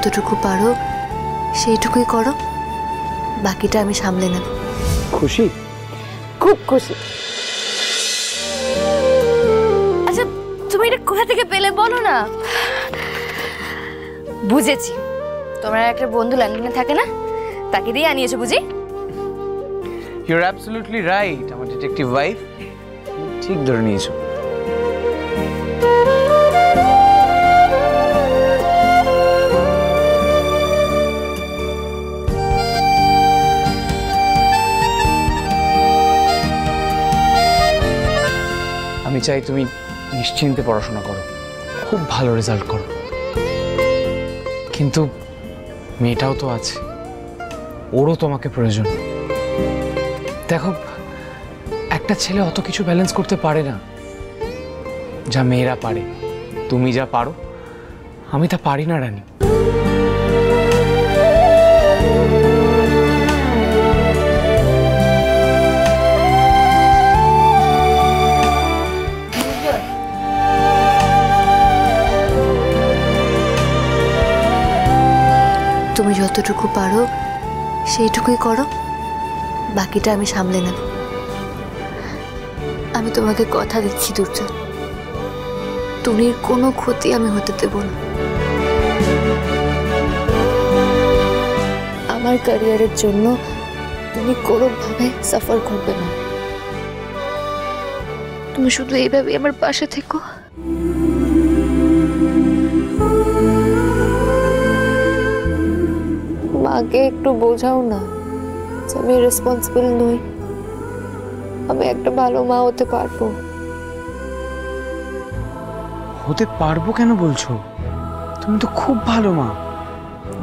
যতটুকু পারো সেইটুকুই করো, বাকিটা আমি সামলে নেব। খুশি? খুব খুশি। আচ্ছা তুমি এটা কোথা থেকে পেলে বলো না। বুঝেছি, তোমার একটা বন্ধু লন্ডনে থাকে না, তাকে দিয়ে আনিয়েছো বুঝি? ইউ আর অ্যাবসলিউটলি রাইট, আমার ডিটেকটিভ ওয়াইফ ঠিক ধরে নিয়েছো। আমি চাই তুমি নিশ্চিন্তে পড়াশোনা করো, খুব ভালো রেজাল্ট করো, কিন্তু মেয়েটাও তো আছে, ওরও তোমাকে প্রয়োজন। দেখো, একটা ছেলে অত কিছু ব্যালেন্স করতে পারে না যা মেয়েরা পারে। তুমি যা পারো আমি তা পারি না রানী। তুমি যতটুকু পারো সেইটুকুই করো, বাকিটা আমি সামলে নেব। আমি তোমাকে কথা দিচ্ছি দুর্জয়, টুনির কোনো ক্ষতি আমি হতে দেব না। আমার ক্যারিয়ারের জন্য তুমি কোনোভাবে সাফার করবে না। তুমি শুধু এইভাবে আমার পাশে থেকো। মাকে একটু বোঝাও না যে আমি রেসপন্সিবল নই, আমি একটা ভালো মা হতে পারবো। হতে পারবো কেন বলছো? তুমি তো খুব ভালো মা।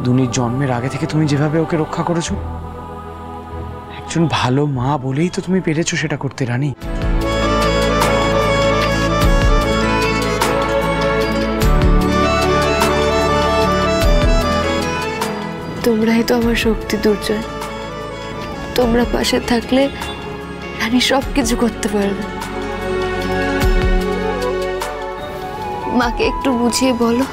দুনির জন্মের আগে থেকে তুমি যেভাবে ওকে রক্ষা করেছো, একজন ভালো মা বলেই তো তুমি পেরেছো সেটা করতে রানী। তোমরাই তো আমার শক্তি দুর্জয়, তোমরা পাশে থাকলে রানী সবকিছু করতে পারবে। মাকে একটু বুঝিয়ে বলো,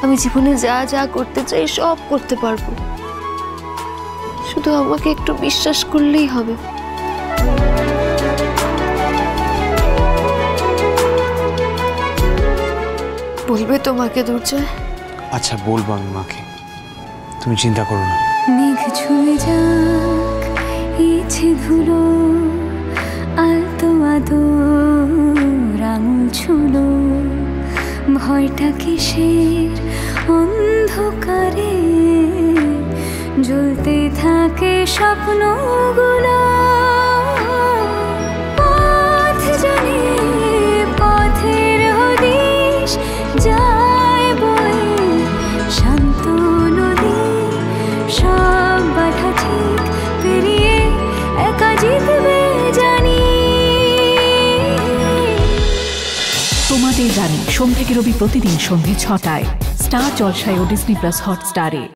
আমি জীবনে যা যা করতে চাই সব করতে পারবো, শুধু আমাকে একটু বিশ্বাস করলেই হবে। বলবে তোমাকে দুর্জয়? আচ্ছা বলবো আমি মাকে, তুমি চিন্তা করো না। মেঘ ছুঁয়ে যাক ইচ্ছে ধুলো, আলতো আদর আঙুল ছুলো, ভয়টা কিসের অন্ধকারে জ্বলতে থাকে স্বপ্নগুলো। পথ জানে পথের হদিশ যায় বয়ে, শান্ত নদী সব বাধা ঠিক পেরিয়ে একা জিতবে জানি। তোমাদের রানী সোম থেকে রবি প্রতিদিন সন্ধ্যে ৬টায় স্টার জলসায় ও ডিজনি প্লাস হটস্টারে।